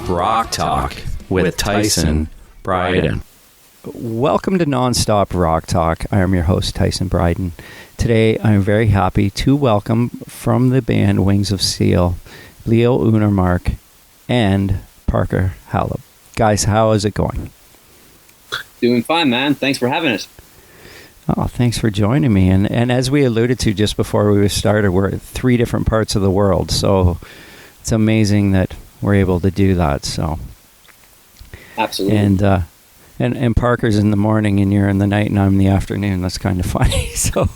Rock Talk with Tyson Bryden. Welcome to Nonstop Rock Talk. I am your host, Tyson Bryden. Today, I'm very happy to welcome from the band Wings of Steel, Leo Unnermark and Parker Halub. Guys, how is it going? Doing fine, man. Thanks for having us. Oh, thanks for joining me. And as we alluded to just before we started, we're at 3 different parts of the world, so it's amazing that we're able to do that. So, absolutely. And Parker's in the morning, and you're in the night, and I'm in the afternoon. That's kind of funny. So,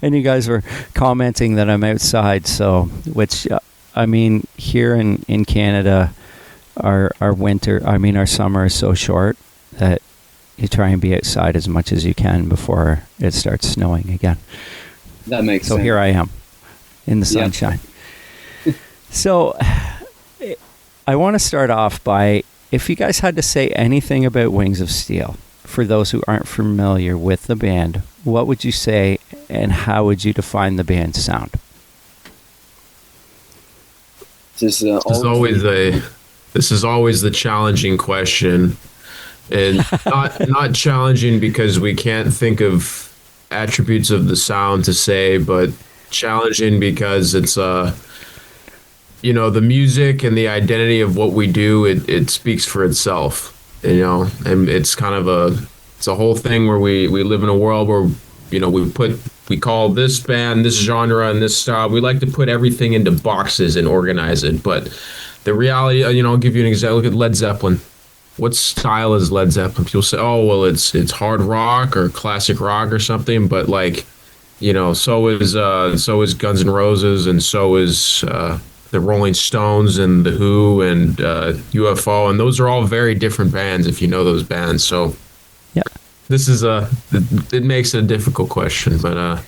and you guys were commenting that I'm outside. So, which I mean, here in Canada, our summer is so short that you try and be outside as much as you can before it starts snowing again. That makes sense. So here I am in the sunshine. Yep. So I want to start off by, if you guys had to say anything about Wings of Steel, for those who aren't familiar with the band, what would you say and how would you define the band's sound? This is always the challenging question. And not challenging because we can't think of attributes of the sound to say, but challenging because it's the music and the identity of what we do, it speaks for itself, and it's kind of it's a whole thing where we live in a world where we call this band, this genre, and this style, we like to put everything into boxes and organize it, but the reality, I'll give you an example. Look at Led Zeppelin. What style is Led Zeppelin? People say, oh, well, it's hard rock or classic rock or something, but so is Guns N' Roses, and so is the Rolling Stones and the Who and UFO, and those are all very different bands if you know those bands. So, yeah, this is it makes it a difficult question, but I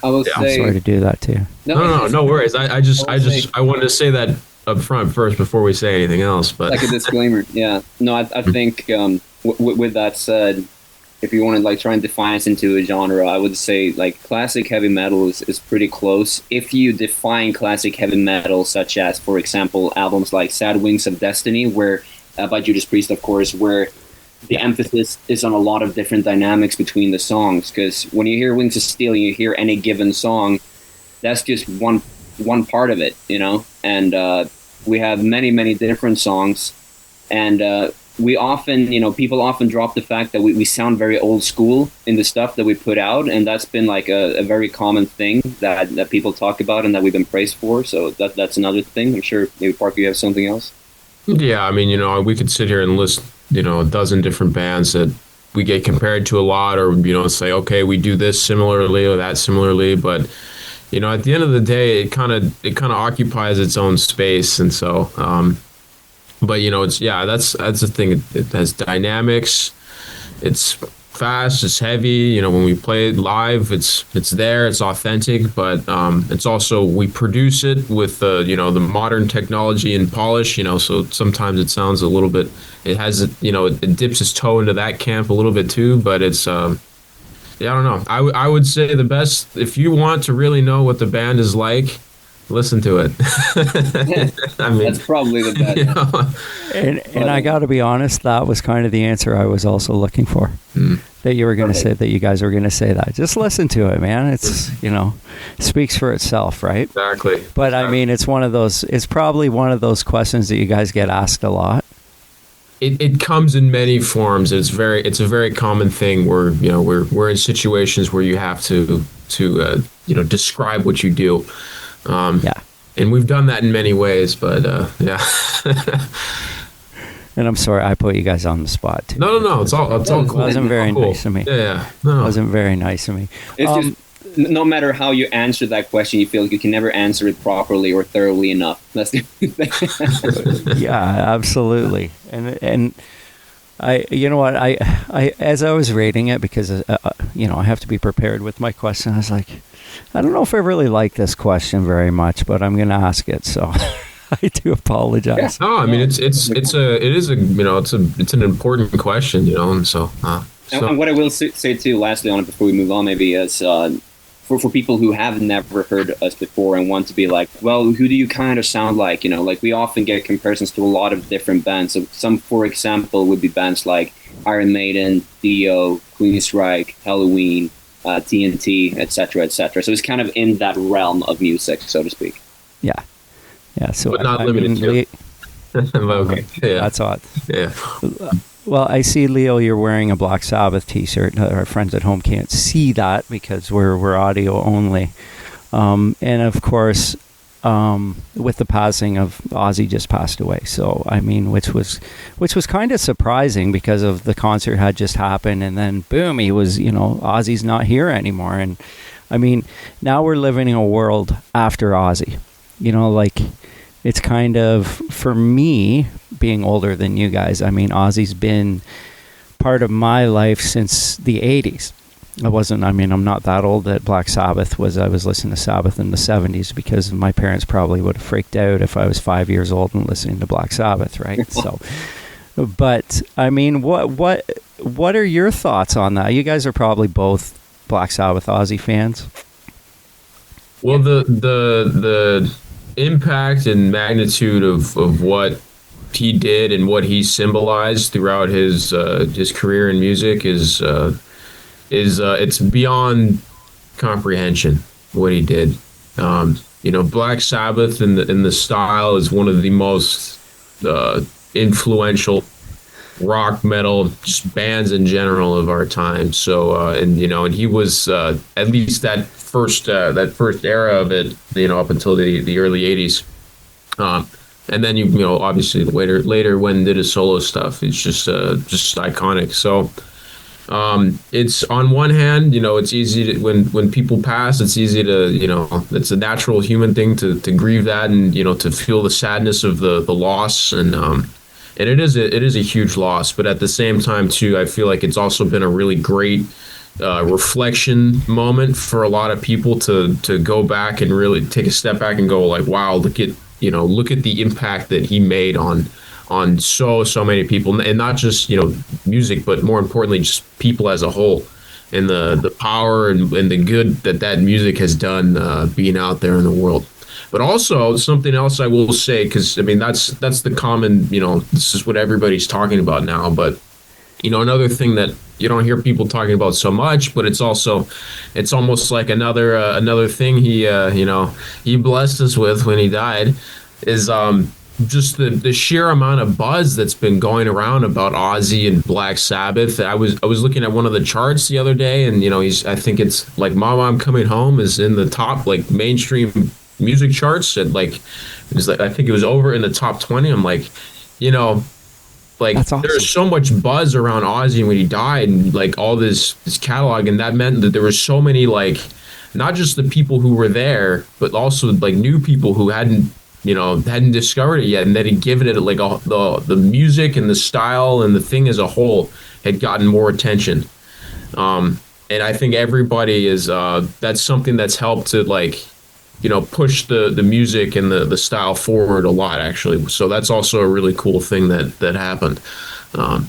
will say, I'm sorry to do that to you. No worries. I wanted to say that up front first before we say anything else, but like a disclaimer. Yeah, no, I think with that said, if you want to try and define us into a genre, I would say classic heavy metal is pretty close. If you define classic heavy metal, such as, for example, albums like Sad Wings of Destiny, where by Judas Priest, of course, where the emphasis is on a lot of different dynamics between the songs, because when you hear Wings of Steel, you hear any given song, that's just one part of it, and we have many, many different songs, and we often, people often drop the fact that we sound very old school in the stuff that we put out, and that's been a very common thing that people talk about and that we've been praised for, so that's another thing. I'm sure maybe, Parker, you have something else? Yeah, I mean, we could sit here and list, a dozen different bands that we get compared to a lot, or, say, okay, we do this similarly or that similarly, but at the end of the day, it kind of occupies its own space, and so, but that's the thing. It has dynamics. It's fast. It's heavy. When we play it live, it's there. It's authentic, but it's also, we produce it with the modern technology and polish. So sometimes it sounds a little bit. It has it dips its toe into that camp a little bit too, but it's. Yeah, I don't know. I would say the best, if you want to really know what the band is like, listen to it. I mean, that's probably the best. And I got to be honest, that was kind of the answer I was also looking for. That you were going to say, that you guys were going to say that. Just listen to it, man. It's, speaks for itself, right? Exactly. But I mean, it's probably one of those questions that you guys get asked a lot. It comes in many forms. It's a very common thing where we're in situations where you have to describe what you do. Yeah, and we've done that in many ways. But yeah. And I'm sorry I put you guys on the spot too. No, it's all cool. It wasn't very nice of me. Yeah, no, it wasn't very nice of me. It's just, no matter how you answer that question, you feel like you can never answer it properly or thoroughly enough. That's the thing. Yeah, absolutely. And I, as I was rating it, because I have to be prepared with my question, I was like, I don't know if I really like this question very much, but I'm going to ask it. So I do apologize. Yeah. No, I mean it's an important question, and so. And what I will say too, lastly on it before we move on, maybe is for people who have never heard us before and want to be like, well, who do you kind of sound like? You know, like we often get comparisons to a lot of different bands. So some, for example, would be bands like Iron Maiden, Dio, Queensryche, Halloween, TNT, etc., etc. So it's kind of in that realm of music, so to speak. Yeah. So but not limited to. Okay. Yeah. That's odd. Yeah. Well, I see, Leo, you're wearing a Black Sabbath t-shirt. Our friends at home can't see that because we're audio only. And of course, with the passing of Ozzy, just passed away. So, I mean, which was kind of surprising because of the concert had just happened, and then boom, he was, Ozzy's not here anymore. And I mean, now we're living in a world after Ozzy. Like, it's kind of, for me, being older than you guys, I mean, Ozzy's been part of my life since the 80s. I'm not that old that Black Sabbath was. I was listening to Sabbath in the 70s because my parents probably would have freaked out if I was 5 years old and listening to Black Sabbath, right? So, but I mean, what are your thoughts on that? You guys are probably both Black Sabbath Ozzy fans. Well, the impact and magnitude of what he did and what he symbolized throughout his career in music is it's beyond comprehension what he did. Black Sabbath and the style is one of the most influential rock metal just bands in general of our time. So and he was at least that first era of it, up until the early 80s. And then obviously later when did his solo stuff, it's just iconic. So it's, on one hand, it's easy to, when people pass, it's easy to, it's a natural human thing to grieve that, and to feel the sadness of the loss, and it is a huge loss. But at the same time too, I feel like it's also been a really great reflection moment for a lot of people to go back and really take a step back and go like, wow, look at the impact that he made on so many people, and not just music, but more importantly just people as a whole, and the power and the good that music has done being out there in the world. But also something else I will say, because I mean that's the common, this is what everybody's talking about now, but another thing that you don't hear people talking about so much, but it's almost like another thing he blessed us with when he died, is just the sheer amount of buzz that's been going around about Ozzy and Black Sabbath. I was looking at one of the charts the other day, and I think it's like Mama, I'm Coming Home is in the top like mainstream music charts, and like it was like, I think it was over in the top 20. I'm like, like awesome. There's so much buzz around Ozzy when he died, and like all this catalog, and that meant that there were so many, like, not just the people who were there, but also like new people who hadn't discovered it yet, and that had given it like the music and the style and the thing as a whole had gotten more attention. And I think everybody is that's something that's helped to like push the music and the style forward a lot, actually. So that's also a really cool thing that happened.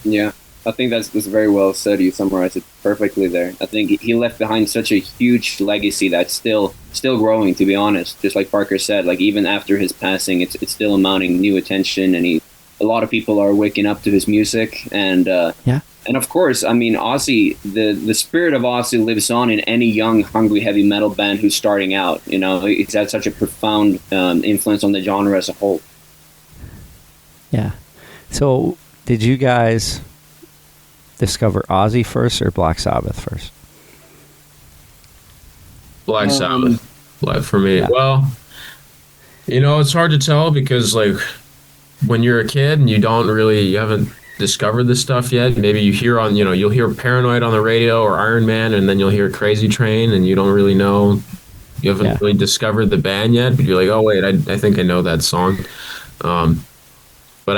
Yeah, I think that's very well said. You summarized it perfectly there. I think he left behind such a huge legacy that's still growing, to be honest. Just like Parker said, like even after his passing, it's still amounting new attention, and a lot of people are waking up to his music, and yeah. And of course, I mean, Ozzy, the spirit of Ozzy lives on in any young, hungry heavy metal band who's starting out. It's had such a profound influence on the genre as a whole. Yeah. So, did you guys discover Ozzy first or Black Sabbath first? Black Sabbath, for me. Yeah. Well, it's hard to tell because, like, when you're a kid and you haven't discovered this stuff yet, maybe you hear you'll hear Paranoid on the radio or Iron Man, and then you'll hear Crazy Train, and you don't really know, you haven't really discovered the band yet, but you're like, oh wait, I think I know that song. But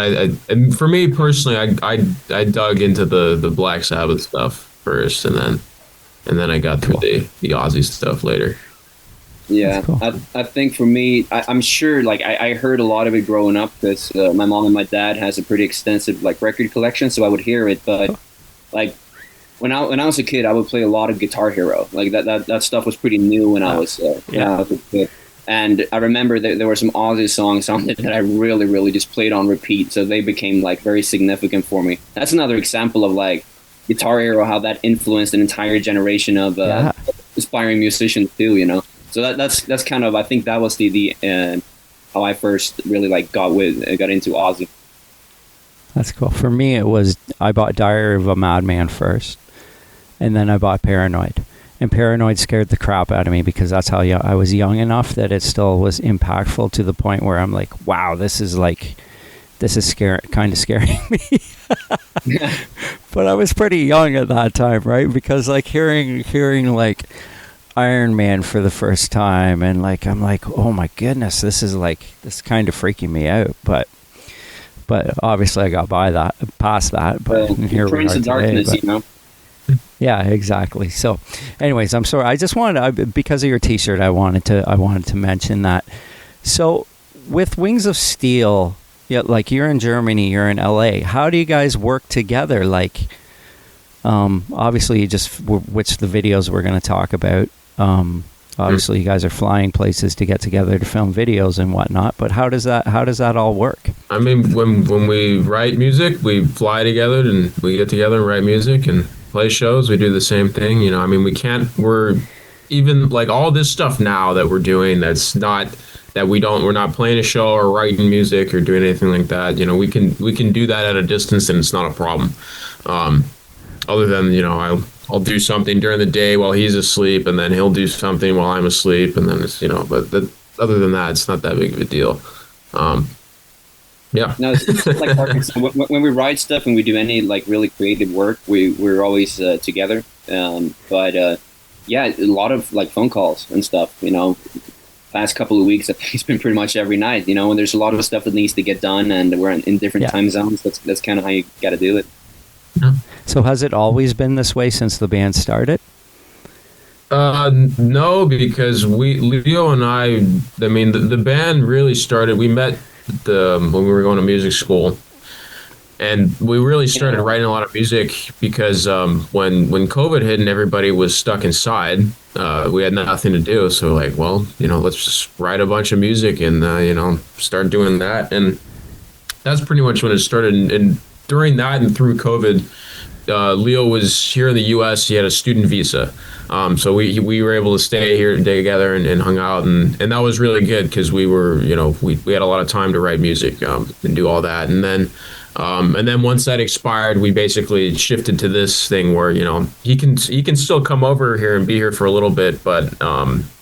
and for me personally, I dug into the Black Sabbath stuff first, and then I got through the Ozzy stuff later. Yeah, cool. I think for me, I'm sure, like, I heard a lot of it growing up because my mom and my dad has a pretty extensive, like, record collection, so I would hear it, but, like, when I was a kid, I would play a lot of Guitar Hero. Like that stuff was pretty new when I was when I was a kid. And I remember that there were some Ozzy songs on it that I really, really just played on repeat. So they became like very significant for me. That's another example of like Guitar Hero, how that influenced an entire generation of aspiring musicians too. You know, so that's kind of, I think that was the how I first really like got into Ozzy. That's cool. For me, it was I bought Diary of a Madman first, and then I bought Paranoid. And Paranoid scared the crap out of me because that's how I was young enough that it still was impactful to the point where I'm like, wow, this is kind of scaring me. But I was pretty young at that time, right? Because like hearing like Iron Man for the first time, and like I'm like, oh my goodness, this is kind of freaking me out. But obviously I got past that. But here we are Prince of Darkness, today, you know. Yeah, exactly. So, anyways, I'm sorry. I just wanted because of your T-shirt, I wanted to mention that. So, with Wings of Steel, like you're in Germany, you're in LA. How do you guys work together? Like, obviously, which the videos we're going to talk about. Obviously, you guys are flying places to get together to film videos and whatnot. But how does that all work? I mean, when we write music, we fly together and we get together and write music and play shows. We do the same thing, you know. I mean, we're even like all this stuff now that we're doing, that's not that we're not playing a show or writing music or doing anything like that. You know, we can do that at a distance and it's not a problem. Other than, you know, I'll do something during the day while he's asleep, and then he'll do something while I'm asleep, and then it's, you know, but other than that, it's not that big of a deal. Yeah. No, it's like when we write stuff and we do any like really creative work, we're always together. But a lot of like phone calls and stuff. You know, past couple of weeks, I think it's been pretty much every night. You know, and there's a lot of stuff that needs to get done, and we're in different time zones. That's kind of how you got to do it. Yeah. So has it always been this way since the band started? No, because Leo and I mean, the band really started. We met when we were going to music school, and we really started writing a lot of music because when COVID hit and everybody was stuck inside, we had nothing to do. So like, well, you know, let's just write a bunch of music and you know, start doing that. And that's pretty much when it started. And during that and through COVID, Leo was here in the U.S. He had a student visa. So we were able to stay here together and hung out, and that was really good because we were, you know, we had a lot of time to write music and do all that. And then once that expired, we basically shifted to this thing where, you know, he can still come over here and be here for a little bit, but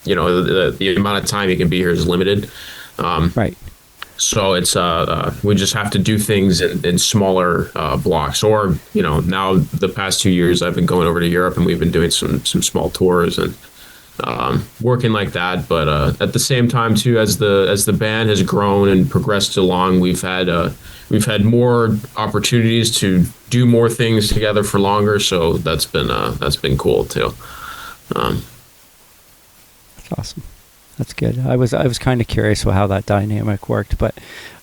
you know, the amount of time he can be here is limited. Right. So it's we just have to do things in smaller blocks. Or, you know, now the past 2 years I've been going over to Europe and we've been doing some small tours and working like that. But at the same time too, as the band has grown and progressed along, we've had more opportunities to do more things together for longer. So that's been cool too. That's awesome. That's good. I was kind of curious how that dynamic worked, but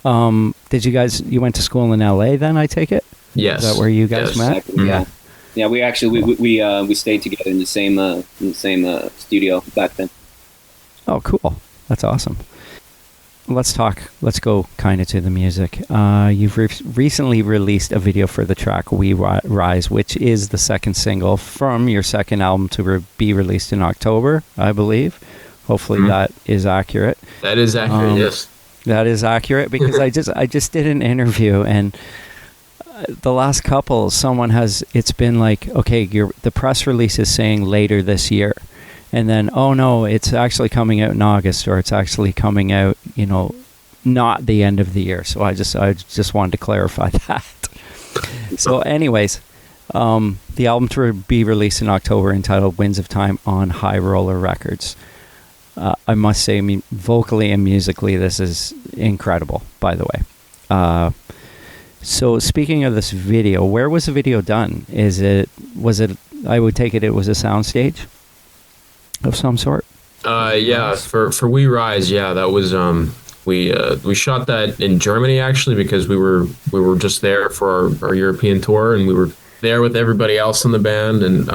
you went to school in LA then, I take it? Yes. Is that where you guys met? Exactly, yeah. Yeah, we actually we stayed together in the same studio back then. Oh, cool. That's awesome. Let's go kind of to the music. You've recently released a video for the track We Rise, which is the second single from your second album to be released in October, I believe. Hopefully that is accurate. That is accurate, yes. That is accurate because I just did an interview, and the last couple, it's been like, okay, the press release is saying later this year, and then, oh no, it's actually coming out in August, or it's actually coming out, you know, not the end of the year. So I just wanted to clarify that. So anyways, the album to be released in October, entitled Winds of Time, on High Roller Records. I must say, vocally and musically, this is incredible, by the way. So speaking of this video, where was the video done? I would take it was a soundstage of some sort? Yeah, for We Rise, yeah, that was, we shot that in Germany, actually, because we were just there for our European tour, and there with everybody else in the band, and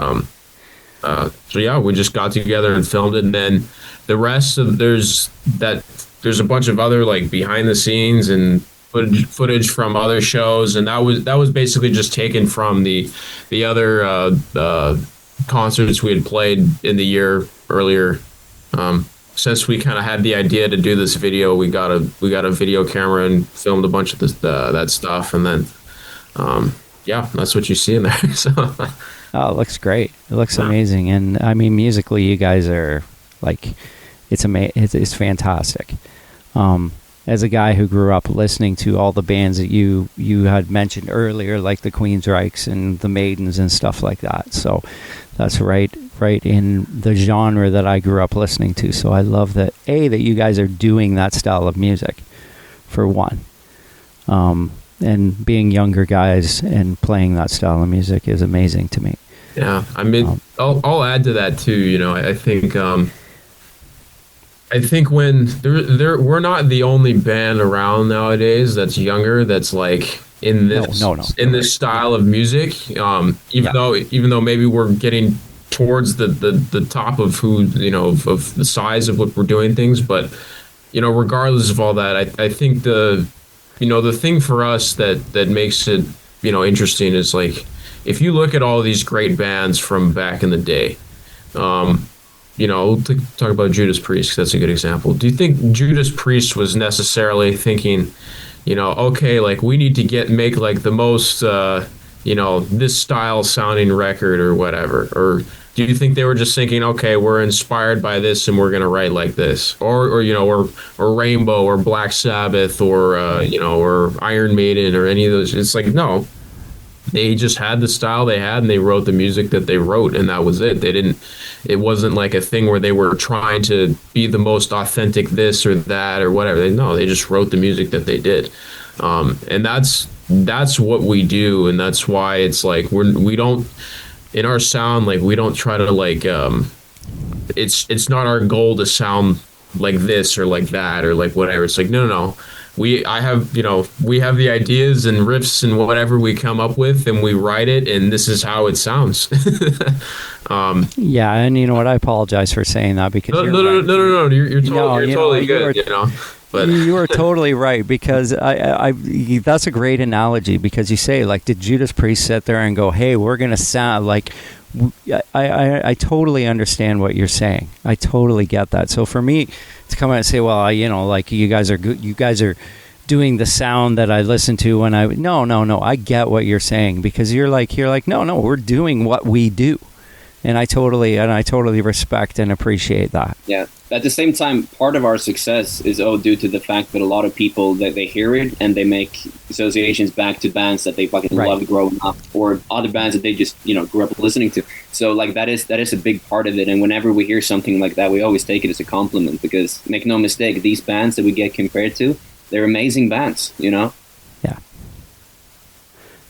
so yeah, we just got together and filmed it, and then the rest of there's a bunch of other like behind the scenes and footage from other shows, and that was basically just taken from the other concerts we had played in the year earlier. Since we kind of had the idea to do this video, we got a video camera and filmed a bunch of that stuff, and then yeah, that's what you see in there. So oh, it looks great. It looks amazing, and I mean, musically, you guys are like, it's fantastic. As a guy who grew up listening to all the bands that you had mentioned earlier, like the Queensryches and the Maidens and stuff like that, so that's right in the genre that I grew up listening to. So I love that you guys are doing that style of music, for one, and being younger guys and playing that style of music is amazing to me. Yeah, I mean, I'll add to that too. You know, I think when we're not the only band around nowadays that's younger, that's like in this in this style of music. Even though maybe we're getting towards the top of who, you know, of the size of what we're doing things, but you know, regardless of all that, I think the thing for us that makes it, you know, interesting is like, if you look at all these great bands from back in the day, you know, talk about Judas Priest, 'cause that's a good example. Do you think Judas Priest was necessarily thinking, you know, okay, like we need to make like the most, you know, this style sounding record or whatever? Or do you think they were just thinking, okay, we're inspired by this and we're going to write like this? Or you know, or Rainbow or Black Sabbath or, you know, or Iron Maiden or any of those. It's like, no. They just had the style they had, and they wrote the music that they wrote, and that was it. It wasn't like a thing where they were trying to be the most authentic this or that or whatever. They just wrote the music that they did. And that's what we do, and that's why it's like we don't, in our sound, like we don't try to like it's not our goal to sound like this or like that or like whatever. It's like no. We have the ideas and riffs and whatever we come up with, and we write it, and this is how it sounds. Yeah, and you know what? I apologize for saying that, because no, you're totally good. You know, but you are totally right, because I that's a great analogy, because you say, like, did Judas Priest sit there and go, "Hey, we're gonna sound like"? I totally understand what you're saying. I totally get that. So for me to come out and say, well, you know, like, you guys are good, you guys are doing the sound that I listen to when no, I get what you're saying, because you're like, no, we're doing what we do. And I totally respect and appreciate that. Yeah. At the same time, part of our success is due to the fact that a lot of people, that they hear it and they make associations back to bands that they fucking loved growing up, or other bands that they just, you know, grew up listening to. So like that is a big part of it. And whenever we hear something like that, we always take it as a compliment, because make no mistake, these bands that we get compared to, they're amazing bands, you know?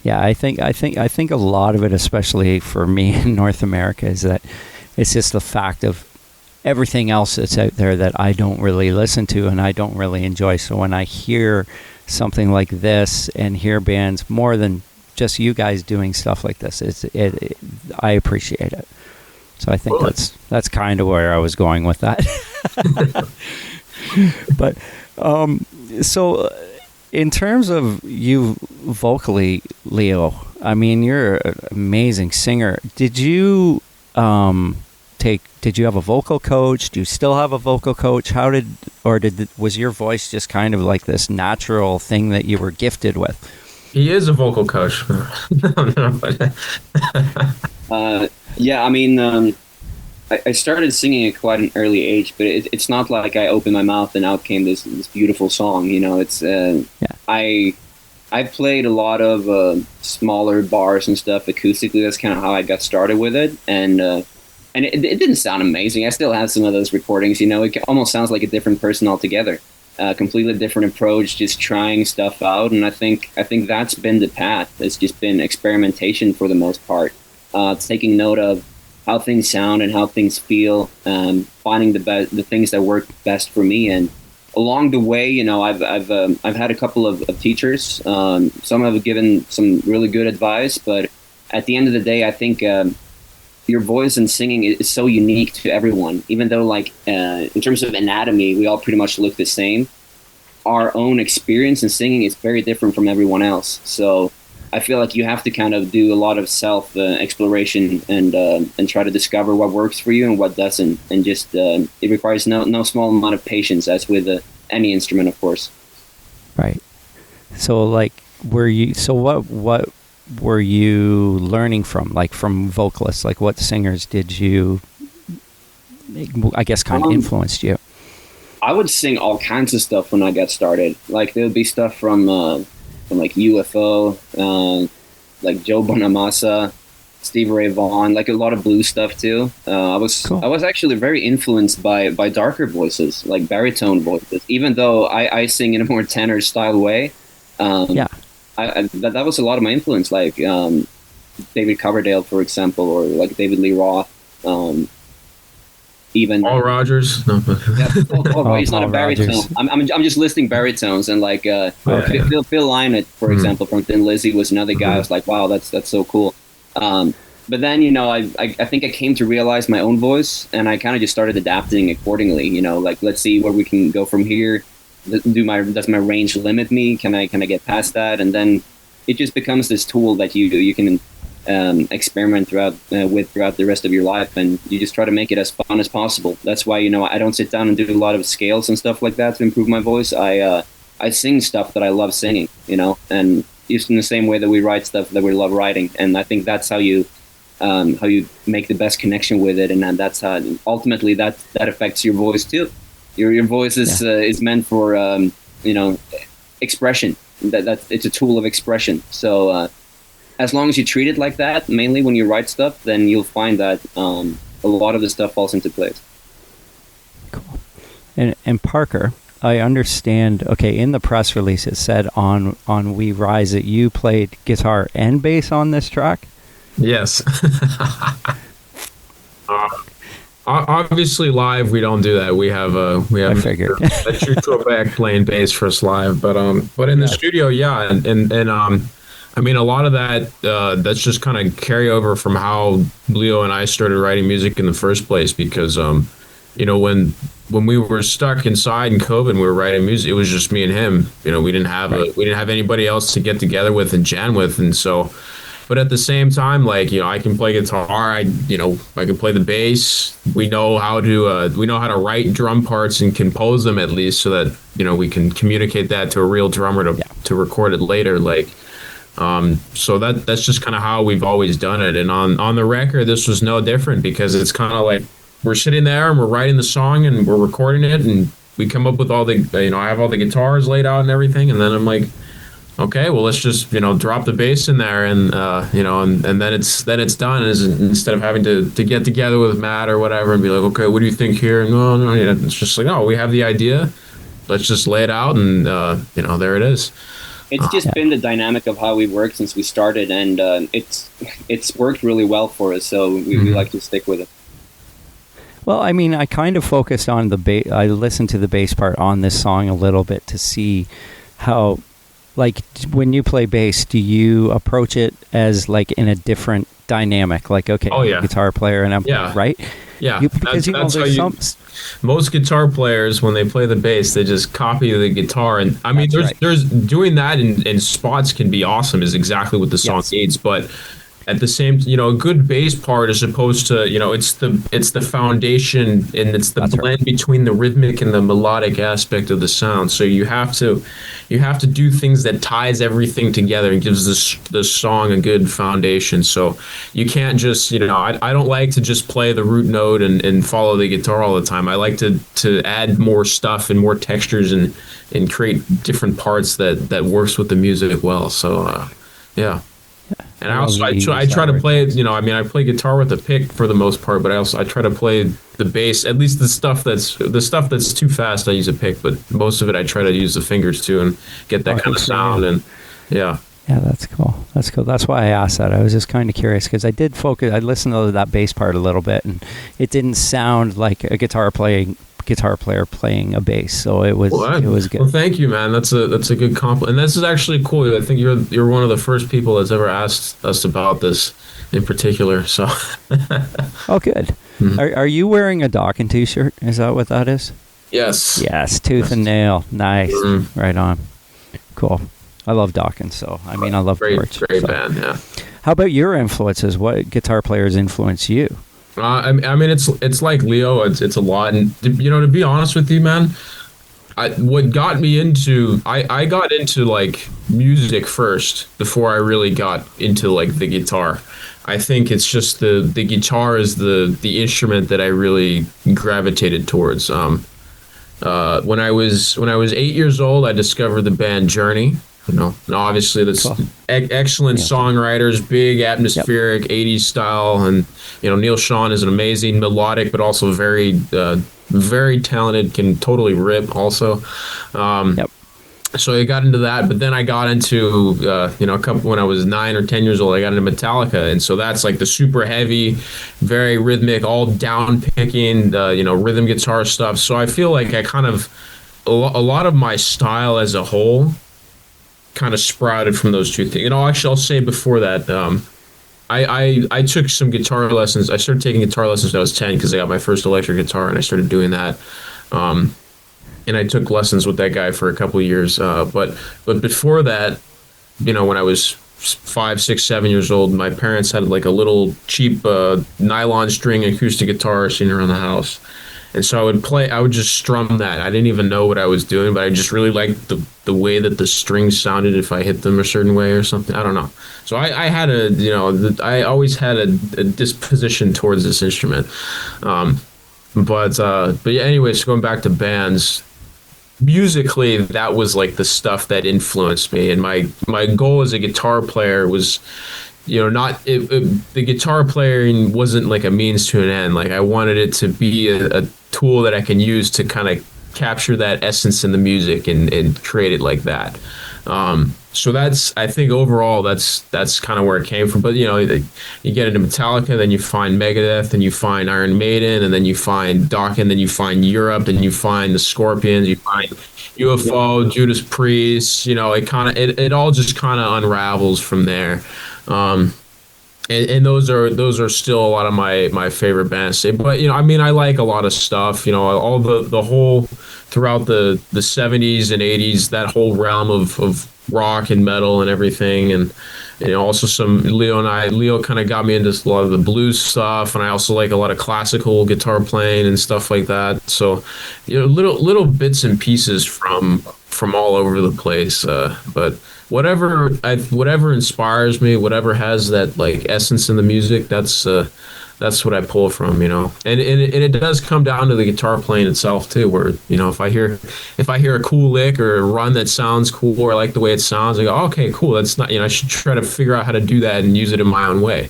Yeah, I think a lot of it, especially for me in North America, is that it's just the fact of everything else that's out there that I don't really listen to and I don't really enjoy. So when I hear something like this and hear bands more than just you guys doing stuff like this, I appreciate it. So I think that's kind of where I was going with that. But so in terms of you vocally, Leo, I mean, you're an amazing singer. Did you have a vocal coach? Do you still have a vocal coach? Was your voice just kind of like this natural thing that you were gifted with? He is a vocal coach. Yeah, I mean, I started singing at quite an early age, but it's not like I opened my mouth and out came this beautiful song. You know, it's I played a lot of smaller bars and stuff acoustically. That's kind of how I got started with it, and it didn't sound amazing. I still have some of those recordings. You know, it almost sounds like a different person altogether. Completely different approach, just trying stuff out, and I think that's been the path. It's just been experimentation for the most part, taking note of how things sound and how things feel, finding the things that work best for me. And along the way, you know, I've had a couple of teachers. Some have given some really good advice, but at the end of the day, I think your voice and singing is so unique to everyone. Even though, like, in terms of anatomy, we all pretty much look the same. Our own experience in singing is very different from everyone else. So I feel like you have to kind of do a lot of self exploration and try to discover what works for you and what doesn't. And just it requires no small amount of patience, as with any instrument, of course. Right. So, like, what were you learning from, like, from vocalists? Like, what singers did you, I guess, kind of influenced you? I would sing all kinds of stuff when I got started. Like, there would be stuff from like UFO, like Joe Bonamassa, Stevie Ray Vaughan, like a lot of blues stuff too. I was actually very influenced by darker voices, like baritone voices. Even though I sing in a more tenor style way, that was a lot of my influence. Like David Coverdale, for example, or like David Lee Roth. Even Paul Rogers. No. He's not a baritone. I'm just listing baritones, and like Phil Lynott, for example, from Thin Lizzy was another guy. I was like, wow, that's so cool. But then, you know, I think I came to realize my own voice, and I kind of just started adapting accordingly. You know, like, let's see where we can go from here. Does my range limit me? Can I get past that? And then it just becomes this tool that you can experiment throughout the rest of your life, and you just try to make it as fun as possible. That's why, you know, I don't sit down and do a lot of scales and stuff like that to improve my voice. I sing stuff that I love singing, you know, and just in the same way that we write stuff that we love writing. And I think that's how you make the best connection with it, and that's how ultimately that affects your voice too. Your voice is meant for you know, expression. That it's a tool of expression. So as long as you treat it like that, mainly when you write stuff, then you'll find that a lot of the stuff falls into place. Cool. And Parker, I understand, okay, in the press release it said on We Rise that you played guitar and bass on this track? Yes. Obviously live we don't do that. We have I figured. a true Trebek playing bass for us live, but in the studio, yeah, and I mean, a lot of that that's just kind of carryover from how Leo and I started writing music in the first place, because you know, when we were stuck inside in COVID and we were writing music, it was just me and him. You know, we didn't have anybody else to get together with and jam with, and so. But at the same time, like, you know, I can play guitar. I can play the bass. We know how to write drum parts and compose them, at least, so that, you know, we can communicate that to a real drummer to record it later. Like, so that's just kind of how we've always done it. And on the record, this was no different, because it's kind of like we're sitting there and we're writing the song and we're recording it, and we come up with all the, you know, I have all the guitars laid out and everything, and then I'm like, okay, well, let's just, you know, drop the bass in there, and you know, and then it's done. Instead of having to get together with Matt or whatever and be like, okay, what do you think here? No, you know, it's just like, oh, we have the idea, let's just lay it out, and you know, there it is. It's just been the dynamic of how we've worked since we started, and it's worked really well for us, so we like to stick with it. Well, I mean, I kind of focused on the bass. I listened to the bass part on this song a little bit to see how, like, when you play bass, do you approach it as, like, in a different dynamic? Like, okay, I'm a guitar player, and I'm right? Yeah, because that's how most guitar players, when they play the bass, they just copy the guitar. And I mean, there's doing that in spots can be awesome, is exactly what the song needs. But at the same, you know, a good bass part is supposed to, you know, it's the foundation, and it's the blend between the rhythmic and the melodic aspect of the sound. So you have to do things that ties everything together and gives this song a good foundation. So you can't just, you know, I don't like to just play the root note and follow the guitar all the time. I like to add more stuff and more textures and create different parts that works with the music well. So yeah. And I try to play, you know, I mean, I play guitar with a pick for the most part, but I try to play the bass, at least the stuff that's too fast, I use a pick, but most of it I try to use the fingers too and get that kind of sound. And yeah, that's cool. That's why I asked that. I was just kind of curious, because I listened to that bass part a little bit, and it didn't sound like a guitar player playing a bass, so it was good. Well, thank you, man. That's a good compliment, and this is actually cool. I think you're one of the first people that's ever asked us about this. in particular. So, Oh, good. Are you wearing a Dokken t-shirt? Is that what that is? yes. Yes, tooth and nail. Nice. Right on. Cool. I love Dokken, so I mean, I love Great Torch. band, yeah. How about your influences? What guitar players influence you? I mean, it's like Leo. It's a lot, and to be honest with you, man, I got into like music first before I really got into like the guitar. I think it's just the guitar is the instrument that I really gravitated towards. When I was 8 years old, I discovered the band Journey. And obviously that's Cool. Excellent songwriters, big atmospheric 80s style, and Neil Sean is an amazing melodic, but also very very talented, can totally rip also. So I got into that, but then I got into a couple when I was 9 or 10 years old. I got into Metallica, and so that's like the super heavy, very rhythmic, all down picking, rhythm guitar stuff. So I feel like I kind of a lot of my style as a whole kind of sprouted from those two things. Actually, I'll say before that, I took some guitar lessons. I started taking guitar lessons when I was 10 because I got my first electric guitar, and I started doing that. And I took lessons with that guy for a couple of years. But before that, when I was 5, 6, 7 years old, my parents had like a little cheap nylon string acoustic guitar sitting around the house. And so I would just strum that. I didn't even know what I was doing, but I just really liked the way that the strings sounded if I hit them a certain way or something. I don't know. So I had I always had a disposition towards this instrument. But yeah, anyways, going back to bands, musically, that was like the stuff that influenced me. And my goal as a guitar player was, the guitar playing wasn't like a means to an end. Like I wanted it to be a tool that I can use to kind of capture that essence in the music and create it like that. So I think overall that's kind of where it came from. But you get into Metallica, then you find Megadeth, then you find Iron Maiden, and then you find Dokken, then you find Europe, then you find the Scorpions, you find UFO, Judas Priest. It all just kind of unravels from there. And those are still a lot of my favorite bands. But I like a lot of stuff. All the whole throughout the 70s and 80s, that whole realm of rock and metal and everything, and also some Leo kind of got me into a lot of the blues stuff, and I also like a lot of classical guitar playing and stuff like that. So little bits and pieces from all over the place, but whatever inspires me, whatever has that like essence in the music, that's what I pull from, and it does come down to the guitar playing itself too, where if I hear a cool lick or a run that sounds cool, or I like the way it sounds, I go, oh, okay, cool, that's not, I should try to figure out how to do that and use it in my own way.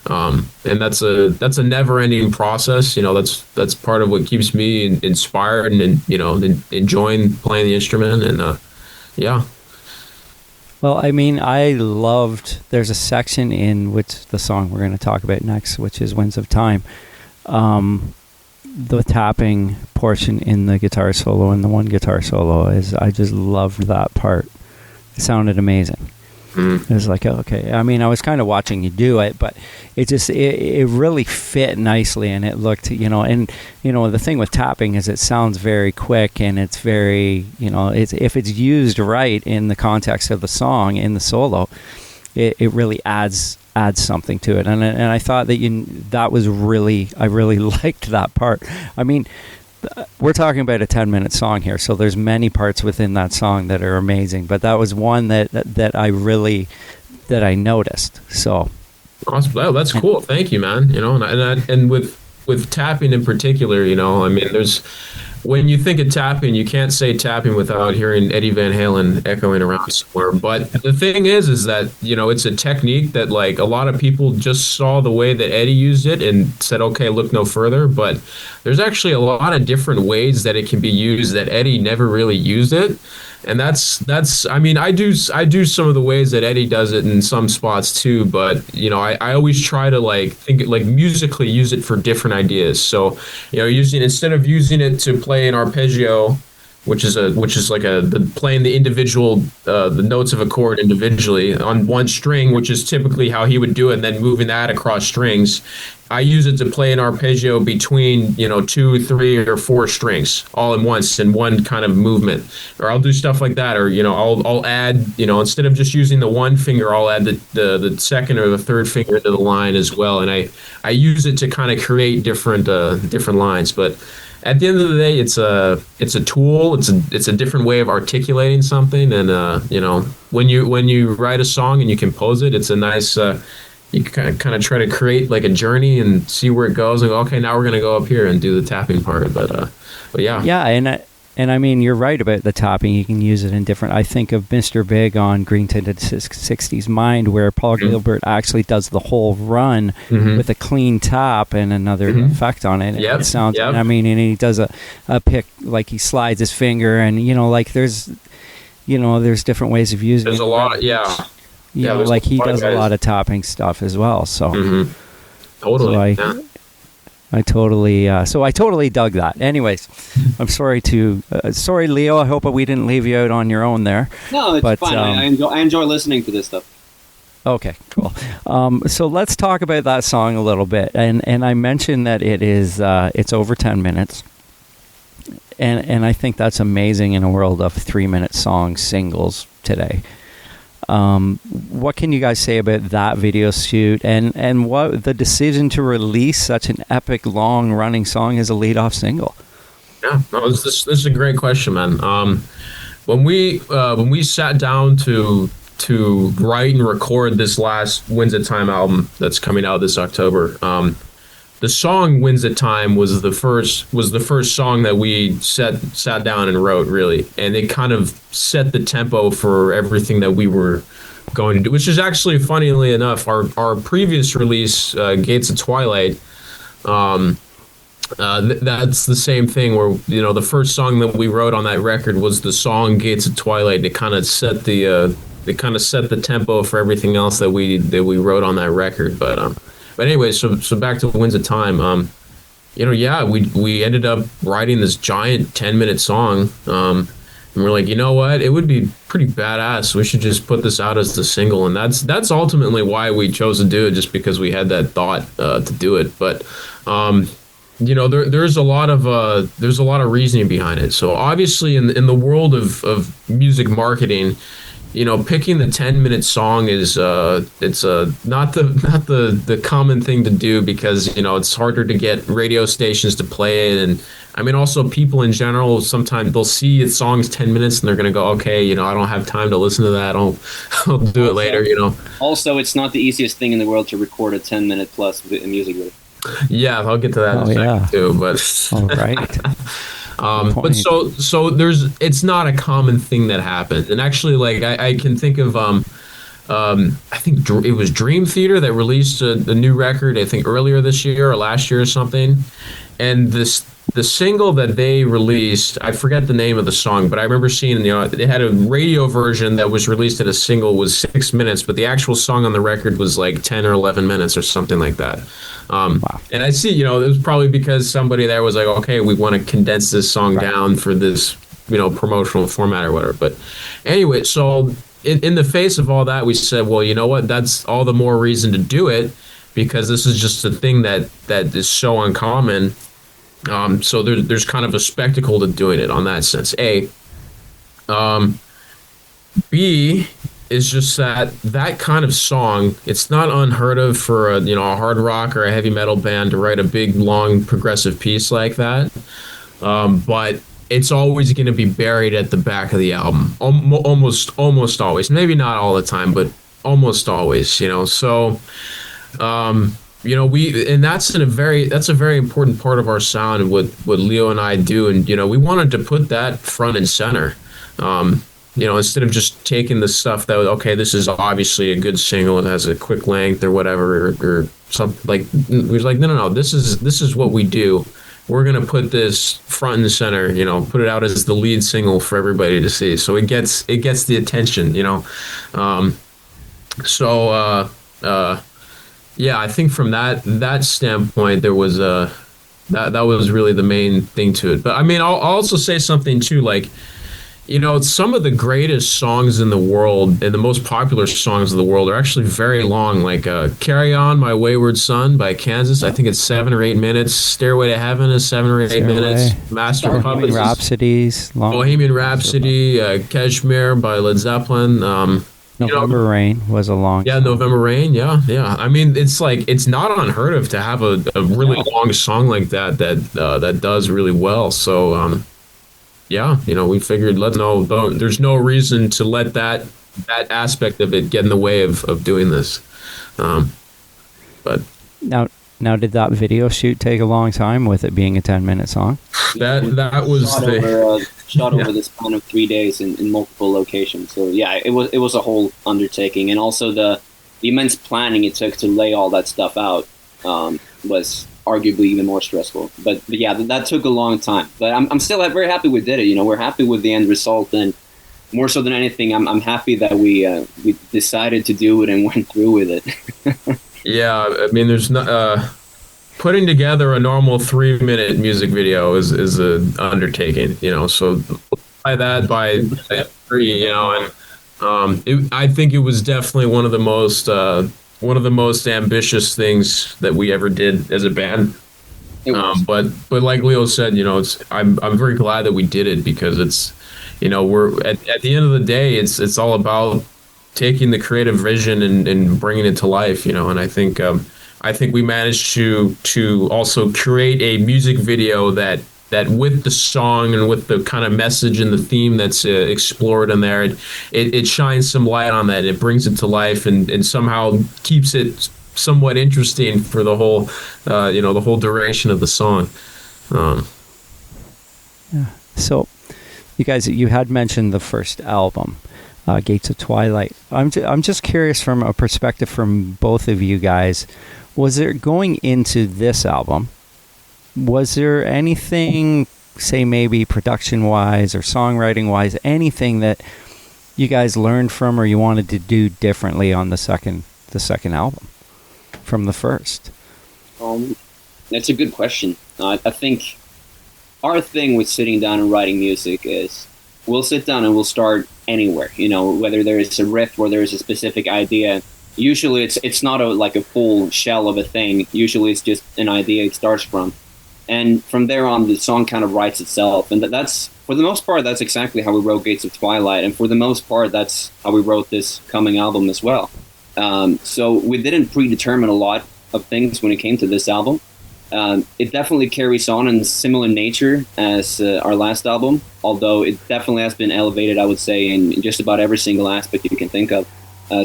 And that's a never-ending process. That's part of what keeps me inspired and enjoying playing the instrument. And yeah. Well, there's a section in which the song we're going to talk about next, which is Winds of Time. The tapping portion in the guitar solo and the one guitar solo I just loved that part. It sounded amazing. It was like, okay. I was kind of watching you do it, but it really fit nicely, and it looked, and the thing with tapping is it sounds very quick, and it's very, if it's used right in the context of the song in the solo, it really adds something to it, and I thought that was really, I really liked that part. We're talking about a 10-minute song here, so there's many parts within that song that are amazing, but that was one that I noticed. So awesome. Well, that's cool. Thank you, man. And with tapping in particular, there's, when you think of tapping, you can't say tapping without hearing Eddie Van Halen echoing around somewhere. But the thing is that, it's a technique that like a lot of people just saw the way that Eddie used it and said, okay, look no further. But there's actually a lot of different ways that it can be used that Eddie never really used it. And that's I do some of the ways that Eddie does it in some spots too, but I always try to like think like musically use it for different ideas. So instead of using it to play an arpeggio, which is like playing the individual the notes of a chord individually on one string, which is typically how he would do it, and then moving that across strings. I use it to play an arpeggio between 2, 3, or 4 strings all in once in one kind of movement. Or I'll do stuff like that, or I'll add, instead of just using the one finger, I'll add the second or the third finger to the line as well, and I use it to kind of create different lines. But at the end of the day, it's a tool. It's a different way of articulating something, and when you write a song and you compose it, it's a nice. You kind of try to create like a journey and see where it goes, and go, okay, now we're gonna go up here and do the tapping part. But yeah. Yeah, and I mean, you're right about the tapping. You can use it in different. I think of Mr. Big on Green Tinted 60s Mind, where Paul Gilbert actually does the whole run with a clean tap and another effect on it. And it sounds. I mean, and he does a pick, like he slides his finger, and like there's different ways of using. There's it. a lot, yeah. Like he does a lot of topping stuff as well. So totally. So I totally dug that. Anyways, I'm sorry Leo. I hope we didn't leave you out on your own there. No, it's fine. I enjoy listening to this stuff. Okay, cool. So let's talk about that song a little bit. And I mentioned that it's over 10 minutes. And I think that's amazing in a world of 3-minute songs, singles today. What can you guys say about that video shoot and what the decision to release such an epic long running song as a lead-off single? Yeah, no, this is a great question, man. When we sat down to write and record this last Winds of Time album that's coming out this October, the song "Winds of Time" was the first song that we sat down and wrote, really, and it kind of set the tempo for everything that we were going to do. Which is actually, funnily enough, our previous release, "Gates of Twilight," that's the same thing. Where the first song that we wrote on that record was the song "Gates of Twilight." It kind of set the tempo for everything else that we wrote on that record, But anyway, so back to Winds of Time. We ended up writing this giant 10-minute song, and we're like, you know what? It would be pretty badass. We should just put this out as the single, and that's ultimately why we chose to do it, just because we had that thought to do it. But there's a lot of reasoning behind it. So obviously, in the world of music marketing, picking the 10-minute song is it's not the common thing to do, because it's harder to get radio stations to play it, and I mean also people in general, sometimes they'll see a song's 10 minutes and they're gonna go, okay, I don't have time to listen to that. I'll do it later. Also, it's not the easiest thing in the world to record a 10-minute plus music video. Yeah, I'll get to that in a second too. But all right. But so it's not a common thing that happens. And actually, like I can think of I think it was Dream Theater that released a new record, I think earlier this year or last year or something, and the single that they released, I forget the name of the song, but I remember seeing they had a radio version that was released as a single, was 6 minutes, but the actual song on the record was like 10 or 11 minutes or something like that. Wow. And I see, it was probably because somebody there was like, okay, we want to condense this song down for this, promotional format or whatever. But anyway, so in the face of all that, we said, well, you know what? That's all the more reason to do it, because this is just a thing that is so uncommon. So there's kind of a spectacle to doing it on that sense. A. B is just that kind of song. It's not unheard of for a hard rock or a heavy metal band to write a big, long, progressive piece like that. But it's always going to be buried at the back of the album. Almost always. Maybe not all the time, but almost always. So. That's a very important part of our sound and what Leo and I do, and we wanted to put that front and center. Instead of just taking the stuff that okay, this is obviously a good single, it has a quick length or whatever or something, like we was like no, this is what we do. We're gonna put this front and center, put it out as the lead single for everybody to see, so it gets the attention, Yeah, I think from that standpoint, there was that was really the main thing to it. But I mean, I'll also say something too, like, you know, some of the greatest songs in the world and the most popular songs of the world are actually very long. Like "Carry On, My Wayward Son" by Kansas. I think it's 7 or 8 minutes. "Stairway to Heaven" is 7 or 8 minutes. "Master of Puppets," Bohemian Rhapsody, "Kashmir" by Led Zeppelin. November Rain was a long song. November Rain. Yeah. I mean, it's like, it's not unheard of to have a really long song like that does really well. So, yeah, you know, we figured there's no reason to let that aspect of it get in the way of doing this. But now, did that video shoot take a long time with it being a 10-minute song? That was shot over the span of 3 days in multiple locations. So yeah, it was a whole undertaking, and also the immense planning it took to lay all that stuff out was arguably even more stressful. But yeah, that took a long time. But I'm still very happy we did it. You know, we're happy with the end result, and more so than anything, I'm happy that we decided to do it and went through with it. Yeah, I mean, there's no putting together a normal 3-minute music video is an undertaking. You know, so by 3, you know, and I think it was definitely one of the most ambitious things that we ever did as a band. But like Leo said, you know, I'm very glad that we did it, because it's, you know, we're at the end of the day, it's all about taking the creative vision and bringing it to life, you know. And I think we managed to also create a music video that with the song and with the kind of message and the theme that's explored in there, it shines some light on that. It brings it to life and somehow keeps it somewhat interesting for the whole, you know, the whole duration of the song. Yeah. So, you guys, you had mentioned the first album, Gates of Twilight. I'm just curious, from a perspective from both of you guys, was there, going into this album, was there anything, say maybe production-wise or songwriting-wise, anything that you guys learned from or you wanted to do differently on the second album from the first? That's a good question. I think our thing with sitting down and writing music is we'll sit down and we'll start anywhere. You know, whether there is a riff or there is a specific idea. Usually it's not like a full shell of a thing. Usually it's just an idea it starts from. And from there on, the song kind of writes itself. And that's, for the most part, that's exactly how we wrote Gates of Twilight. And for the most part, that's how we wrote this coming album as well. So we didn't predetermine a lot of things when it came to this album. It definitely carries on in similar nature as our last album, although it definitely has been elevated, I would say, in just about every single aspect you can think of.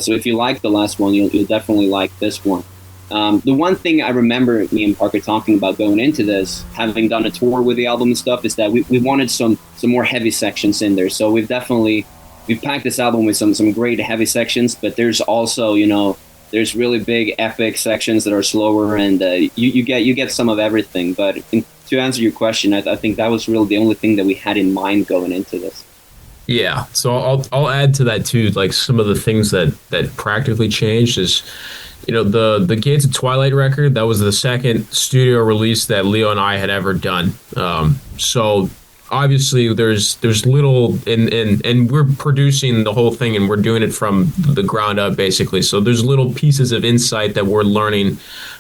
So if you like the last one, you'll definitely like this one. The one thing I remember me and Parker talking about going into this, having done a tour with the album and stuff, is that we wanted some more heavy sections in there. So we've packed this album with some great heavy sections, but there's also, you know, there's really big epic sections that are slower, and you get some of everything. But to answer your question, I think that was really the only thing that we had in mind going into this. Yeah, so I'll add to that too. Like, some of the things that practically changed is, you know, the Gates of Twilight record, that was the second studio release that Leo and I had ever done. So obviously there's little, and we're producing the whole thing and we're doing it from the ground up, basically. So there's little pieces of insight that we're learning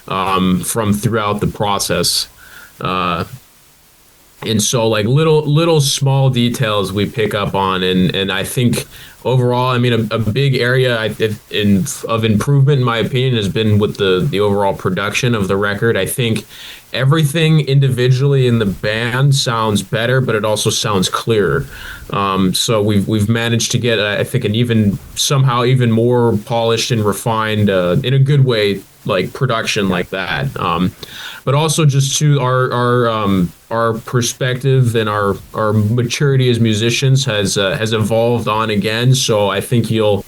from throughout the process. And so, like, little small details we pick up on, and I think overall, I mean, a big area of improvement, in my opinion, has been with the overall production of the record. I think everything individually in the band sounds better, but it also sounds clearer. So we've managed to get, I think, an even more polished and refined, in a good way, like, production like that. But also just to our perspective and our maturity as musicians has evolved on again. So I think you'll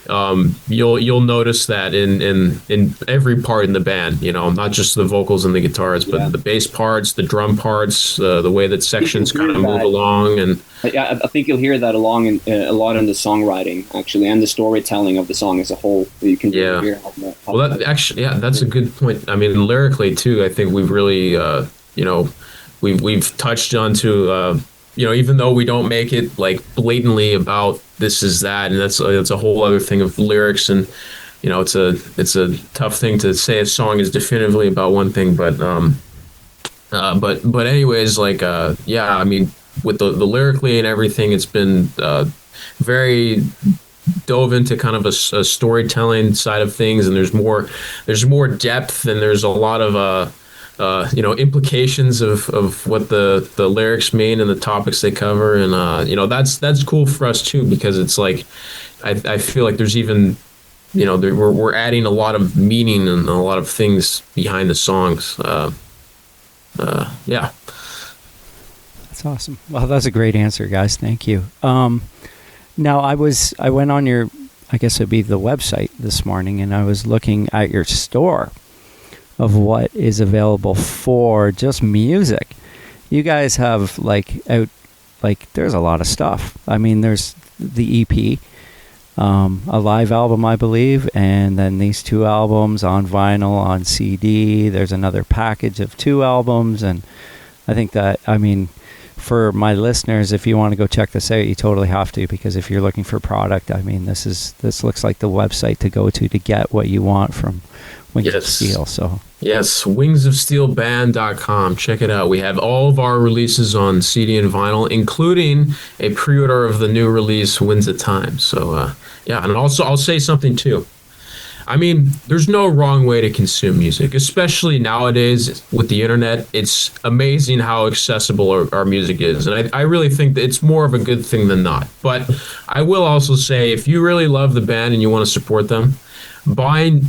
notice that in every part in the band, you know, not just the vocals and the guitars, but the bass parts, the drum parts, the way that sections kind of move along. And I think you'll hear that a lot in the songwriting, actually, and the storytelling of the song as a whole. You can hear how well, that actually, that's a good point. I mean, lyrically too, I think we've really we've touched onto, even though we don't make it like blatantly about this is that, and that's a whole other thing of lyrics, and it's a tough thing to say a song is definitively about one thing, but anyways, like I mean, with the lyrically and everything, it's been very dove into kind of a storytelling side of things, and there's more depth, and there's a lot of implications of what the lyrics mean and the topics they cover, and that's cool for us too, because it's like I feel like there's even we're adding a lot of meaning and a lot of things behind the songs. Yeah. That's awesome. Well, that's a great answer, guys. Thank you. Now I went on your, I guess it'd be the website this morning, and I was looking at your store of what is available for just music. You guys have there's a lot of stuff. I mean, there's the EP, a live album, I believe, and then these 2 albums on vinyl, on CD. There's another package of 2 albums, and I think that, I mean, for my listeners, if you want to go check this out, you totally have to, because if you're looking for product, I mean, this looks like the website to go to get what you want from Wings of Steel. So yes, wingsofsteelband.com. Check it out. We have all of our releases on CD and vinyl, including a pre-order of the new release, Winds of Time. So and also I'll say something too. I mean, there's no wrong way to consume music, especially nowadays with the internet. It's amazing how accessible our music is. And I really think that it's more of a good thing than not. But I will also say, if you really love the band and you want to support them, buying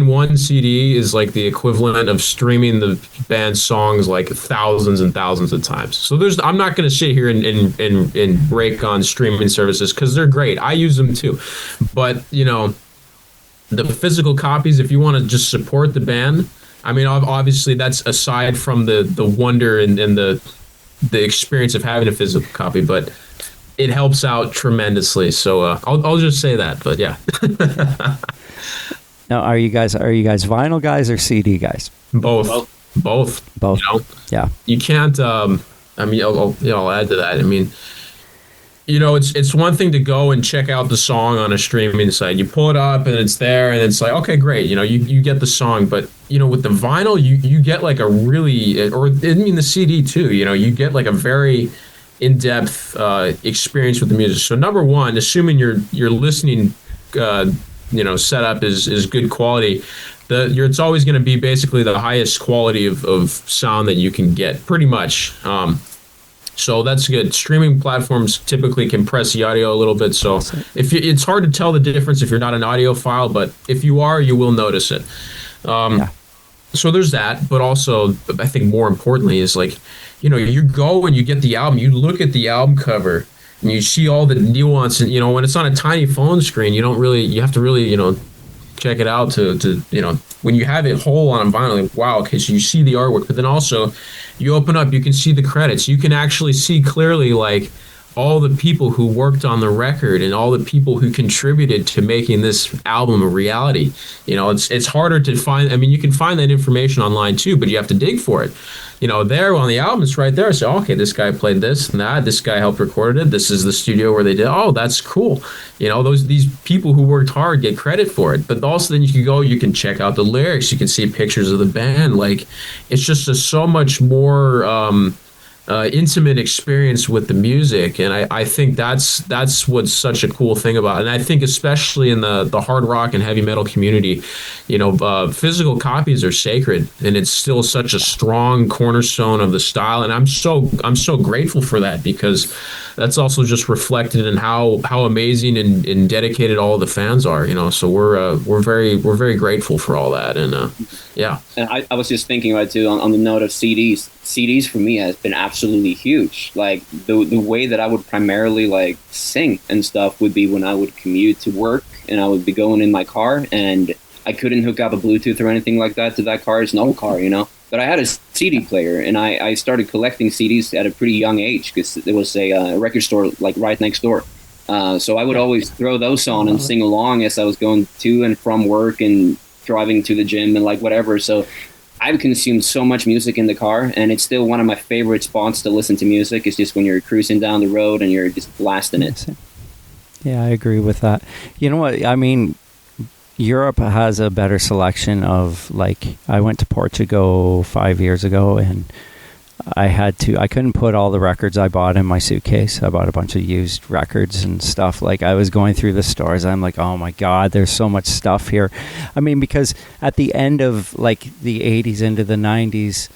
one CD is like the equivalent of streaming the band's songs like thousands and thousands of times. So I'm not going to sit here and rake on streaming services, because they're great. I use them too. But, the physical copies, if you want to just support the band, I mean, obviously that's aside from the wonder and the experience of having a physical copy, but it helps out tremendously. So I'll just say that, but yeah. Now, are you guys vinyl guys or CD guys? Both. Yeah. You can't. I mean, I'll add to that. I mean, it's one thing to go and check out the song on a streaming site. You pull it up and it's there, and it's like, okay, great. You get the song, but with the vinyl, you get like a really, or I mean the CD too. You get like a very in-depth experience with the music. So number one, assuming your listening setup is good quality, it's always going to be basically the highest quality of sound that you can get, pretty much. So that's good. Streaming platforms typically compress the audio a little bit, so it's hard to tell the difference if you're not an audiophile, but if you are, you will notice it. So there's that, but also I think more importantly is like, you go and you get the album, you look at the album cover, and you see all the nuance, and when it's on a tiny phone screen, you have to really check it out to when you have it whole on a vinyl, like, wow, okay, so you see the artwork, but then also you open up, you can see the credits, you can actually see clearly like all the people who worked on the record and all the people who contributed to making this album a reality. It's harder to find. I mean, you can find that information online too, but you have to dig for it. There on the album, it's right there. So, okay, this guy played this and that. This guy helped record it. This is the studio where they did. Oh, that's cool. These people who worked hard get credit for it. But also, then you can check out the lyrics. You can see pictures of the band. Like, it's just so much more intimate experience with the music, and I think that's what's such a cool thing about it. And I think especially in the hard rock and heavy metal community, physical copies are sacred, and it's still such a strong cornerstone of the style. And I'm so grateful for that, because that's also just reflected in how amazing and dedicated all the fans are. So we're very grateful for all that, and yeah. And I was just thinking right too on the note of CDs. CDs for me has been absolutely huge. Like the way that I would primarily like sing and stuff would be when I would commute to work, and I would be going in my car, and I couldn't hook up a Bluetooth or anything like that to that car. It's an old car, But I had a CD player, and I started collecting CDs at a pretty young age, because there was a record store like right next door. So I would always throw those on and sing along as I was going to and from work and driving to the gym and like whatever. So I've consumed so much music in the car, and it's still one of my favorite spots to listen to music. Is just when you're cruising down the road and you're just blasting it. Yeah, I agree with that. You know what? I mean, Europe has a better selection of, like, I went to Portugal 5 years ago, and I couldn't put all the records I bought in my suitcase. I bought a bunch of used records and stuff. Like, I was going through the stores. I'm like, oh my God, there's so much stuff here. I mean, because at the end of like the 80s into the 90s,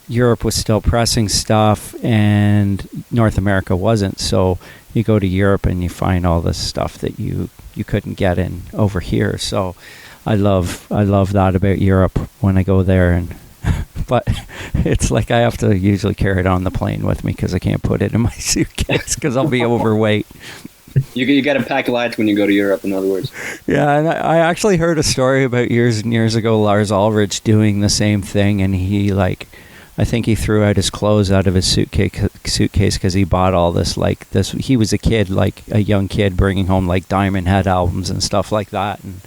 Europe was still pressing stuff and North America wasn't. So you go to Europe and you find all this stuff that you couldn't get in over here. So I love that about Europe when I go there. And but it's like I have to usually carry it on the plane with me because I can't put it in my suitcase because I'll be overweight. You got to pack light when you go to Europe, in other words. Yeah, and I actually heard a story about years and years ago, Lars Ulrich doing the same thing, and he, like, I think he threw out his clothes out of his suitcase because he bought all this, like, this. He was a kid, like a young kid, bringing home like Diamond Head albums and stuff like that, and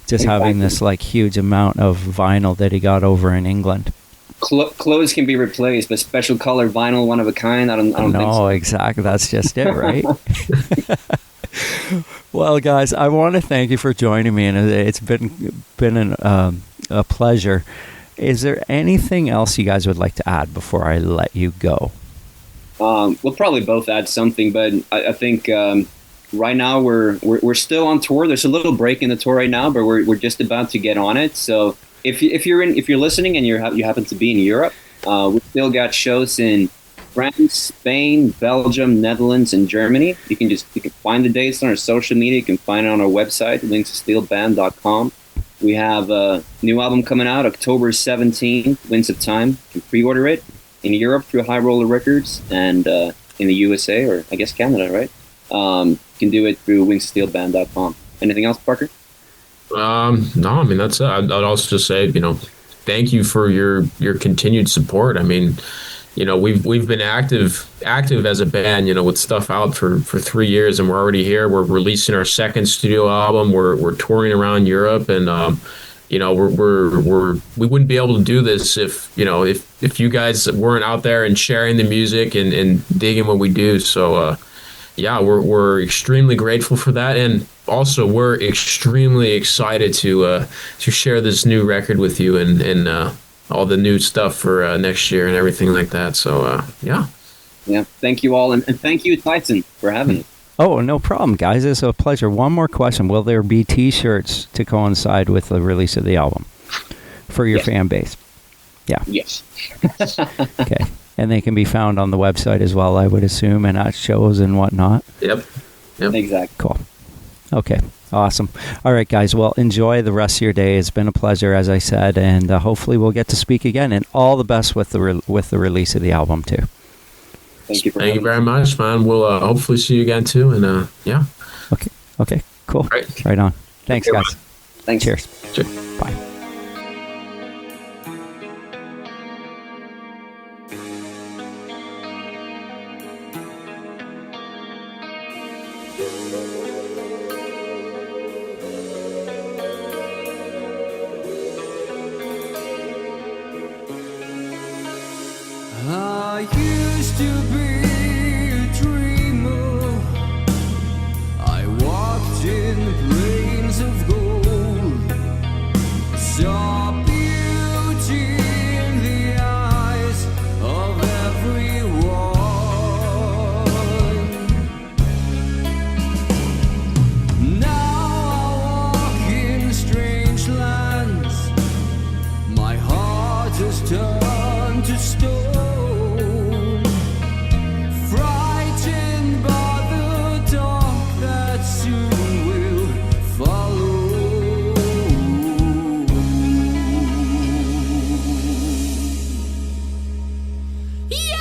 just having this like huge amount of vinyl that he got over in England. Clothes can be replaced, but special color vinyl, one of a kind. I don't think so. No, exactly. That's just it, right? Well, guys, I want to thank you for joining me, and it's been a pleasure. Is there anything else you guys would like to add before I let you go? We'll probably both add something, but I think right now we're still on tour. There's a little break in the tour right now, but we're just about to get on it. So if you're listening and you happen to be in Europe, we still got shows in France, Spain, Belgium, Netherlands, and Germany. You can find the dates on our social media. You can find it on our website, wingsofsteelband.com. We have a new album coming out October 17th, Winds of Time. You can pre-order it in Europe through High Roller Records, and in the USA, or I guess Canada, right? You can do it through wingsofsteelband.com. Anything else, Parker? No, I mean, that's it. I'd also just say, thank you for your continued support. I mean, we've been active as a band, with stuff out for 3 years, and we're already here. We're releasing our second studio album. We're touring around Europe, and we wouldn't be able to do this if you guys weren't out there and sharing the music and digging what we do. So we're extremely grateful for that, and also we're extremely excited to share this new record with you and all the new stuff for next year and everything like that. So, yeah. Thank you all. And thank you, Tyson, for having us. Oh, no problem, guys. It's a pleasure. One more question. Will there be T-shirts to coincide with the release of the album for your fan base? Yeah. Yes. Okay. And they can be found on the website as well, I would assume, and at shows and whatnot. Yep. Exactly. Cool. Okay. Awesome. All right, guys. Well, enjoy the rest of your day. It's been a pleasure, as I said, and hopefully we'll get to speak again. And all the best with the release of the album too. Thank you. Thank you very much, man. We'll hopefully see you again too. And yeah. Okay. Cool. Right on. Thanks, guys. Thanks. Cheers. Cheers. Bye. I used to be a dreamer. I walked in plains of gold. Saw beauty in the eyes of everyone. Now I walk in strange lands. My heart has turned to stone. Yeah!